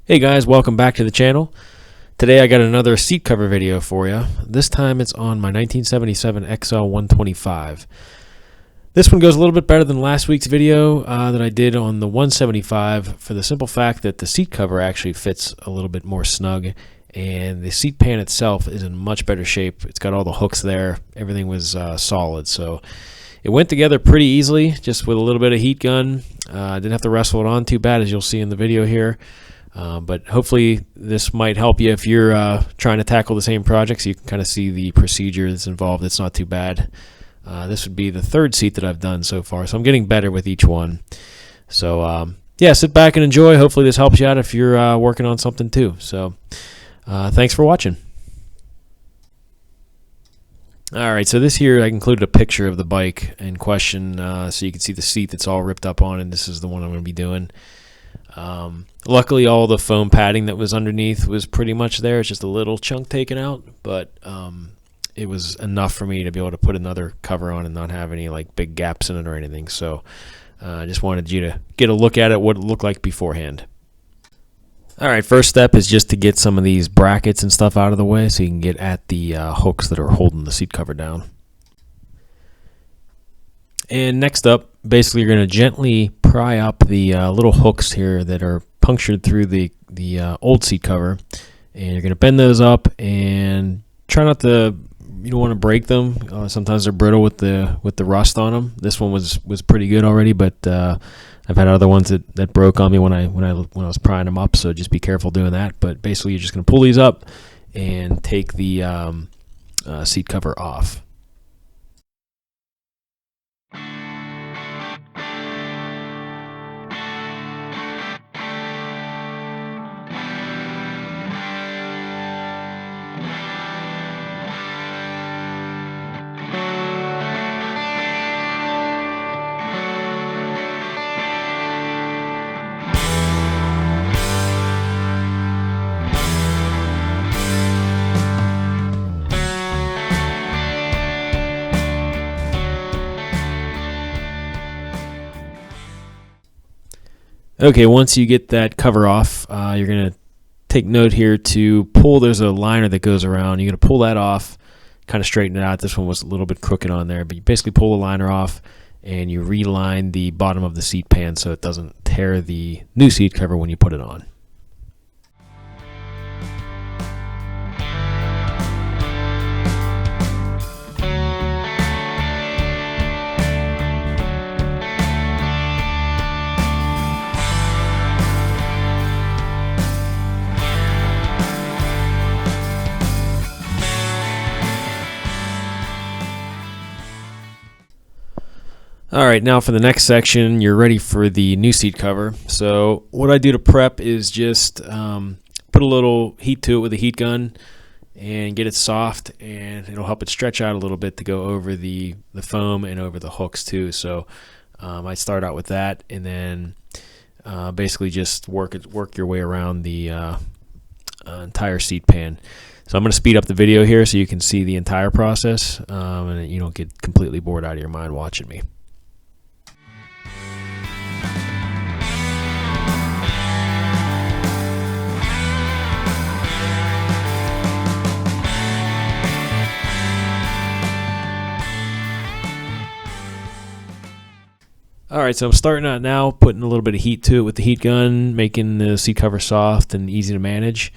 Hey guys, welcome back to the channel. Today I got another seat cover video for you. This time it's on my 1977 XL125. This one goes a little bit better than last week's video that I did on the 175 for the simple fact that the seat cover actually fits a little bit more snug and the seat pan itself is in much better shape. It's got all the hooks there. Everything was solid, so it went together pretty easily just with a little bit of heat gun. Didn't have to wrestle it on too bad, as you'll see in the video here. But hopefully this might help you if you're trying to tackle the same project, so you can kind of see the procedure that's involved. It's not too bad. This would be the third seat that I've done so far, so I'm getting better with each one. So yeah, sit back and enjoy. Hopefully this helps you out if you're working on something too. So thanks for watching. Alright, so this here I included a picture of the bike in question so you can see the seat that's all ripped up on, and this is the one I'm going to be doing. Luckily all the foam padding that was underneath was pretty much there. It's just a little chunk taken out, but it was enough for me to be able to put another cover on and not have any like big gaps in it or anything. So I just wanted you to get a look at it, what it looked like beforehand. Alright, first step is just to get some of these brackets and stuff out of the way so you can get at the hooks that are holding the seat cover down. And next up, basically you're going to gently pry up the little hooks here that are punctured through the old seat cover, and you're going to bend those up and try not to, you don't want to break them. Sometimes they're brittle with the rust on them. This one was pretty good already, but I've had other ones that broke on me when I was prying them up, so just be careful doing that. But basically you're just going to pull these up and take the seat cover off. Okay, once you get that cover off, you're going to take note here to pull. There's a liner that goes around. You're going to pull that off, kind of straighten it out. This one was a little bit crooked on there, but you basically pull the liner off and you reline the bottom of the seat pan so it doesn't tear the new seat cover when you put it on. Alright, now for the next section, you're ready for the new seat cover. So what I do to prep is just put a little heat to it with a heat gun and get it soft, and it'll help it stretch out a little bit to go over the foam and over the hooks too. So I start out with that, and then basically just work your way around the entire seat pan. So I'm going to speed up the video here so you can see the entire process and you don't get completely bored out of your mind watching me. Alright, so I'm starting out now, putting a little bit of heat to it with the heat gun, making the seat cover soft and easy to manage.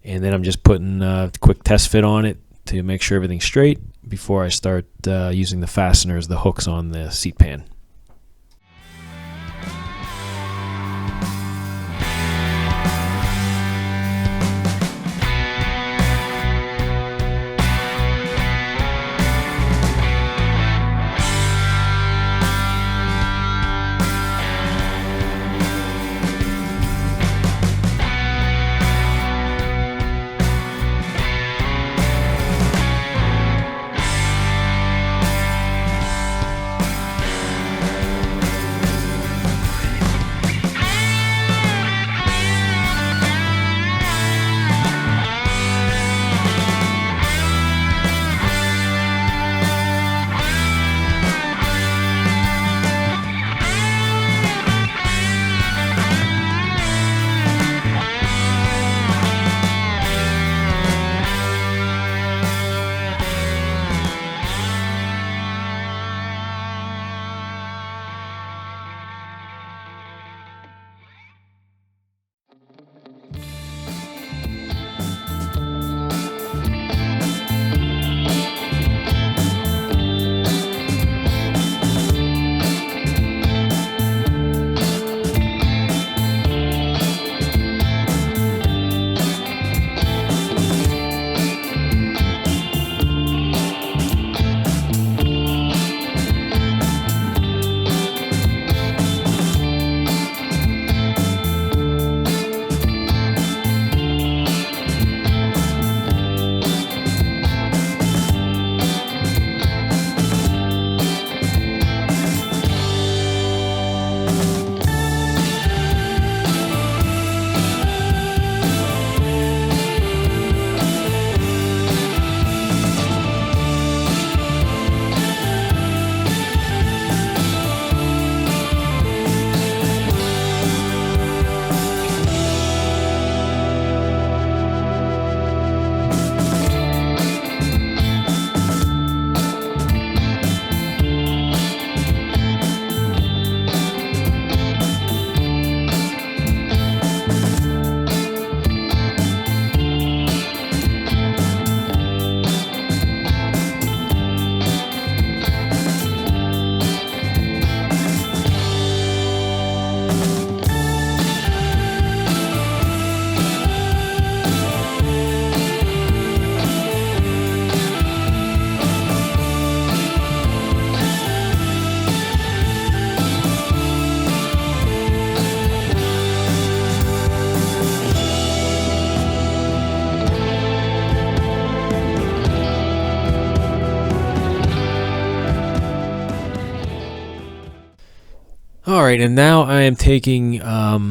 And then I'm just putting a quick test fit on it to make sure everything's straight before I start using the fasteners, the hooks on the seat pan. right, and now I am taking I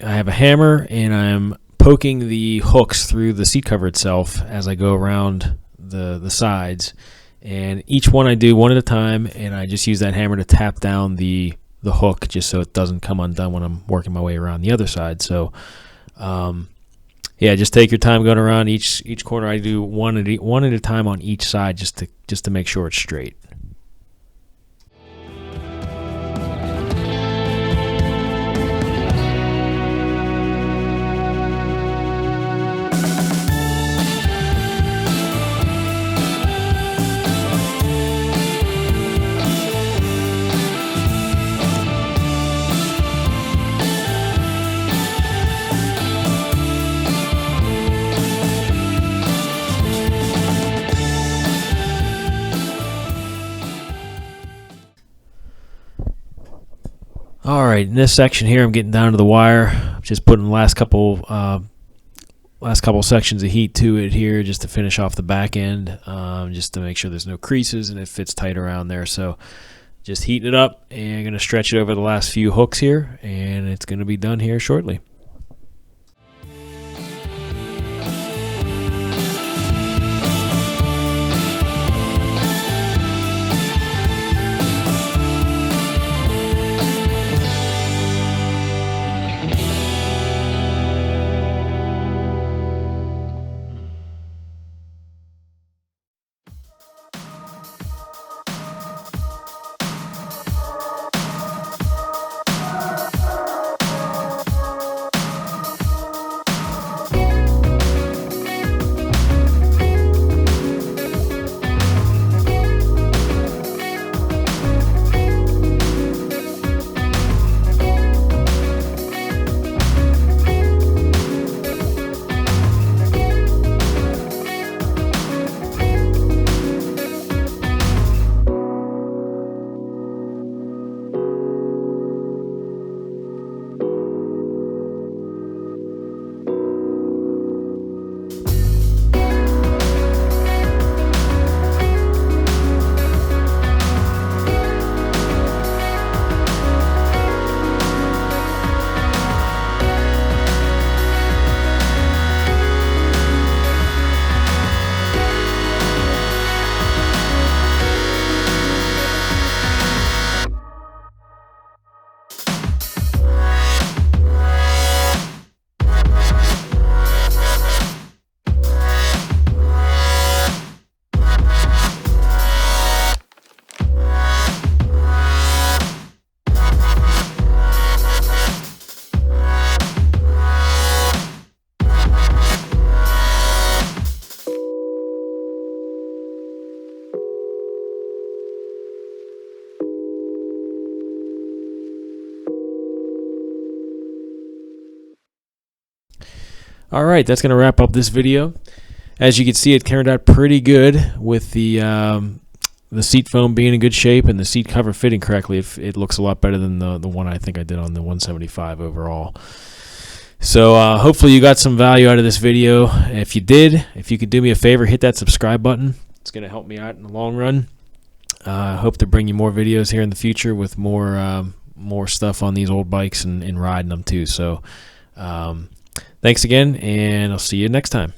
have a hammer, and I am poking the hooks through the seat cover itself as I go around the sides. And each one I do one at a time, and I just use that hammer to tap down the hook just so it doesn't come undone when I'm working my way around the other side. So, yeah, just take your time going around each corner. I do one at a time on each side just to make sure it's straight. All right, in this section here, I'm getting down to the wire. I'm just putting the last couple sections of heat to it here, just to finish off the back end, just to make sure there's no creases and it fits tight around there. So, just heating it up, and I'm going to stretch it over the last few hooks here, and it's going to be done here shortly. All right, that's going to wrap up this video. As you can see, it turned out pretty good with the seat foam being in good shape and the seat cover fitting correctly. It looks a lot better than the one I think I did on the 175 overall. So hopefully you got some value out of this video. If you did, if you could do me a favor, hit that subscribe button. It's going to help me out in the long run. I hope to bring you more videos here in the future with more stuff on these old bikes and riding them too. So thanks again, and I'll see you next time.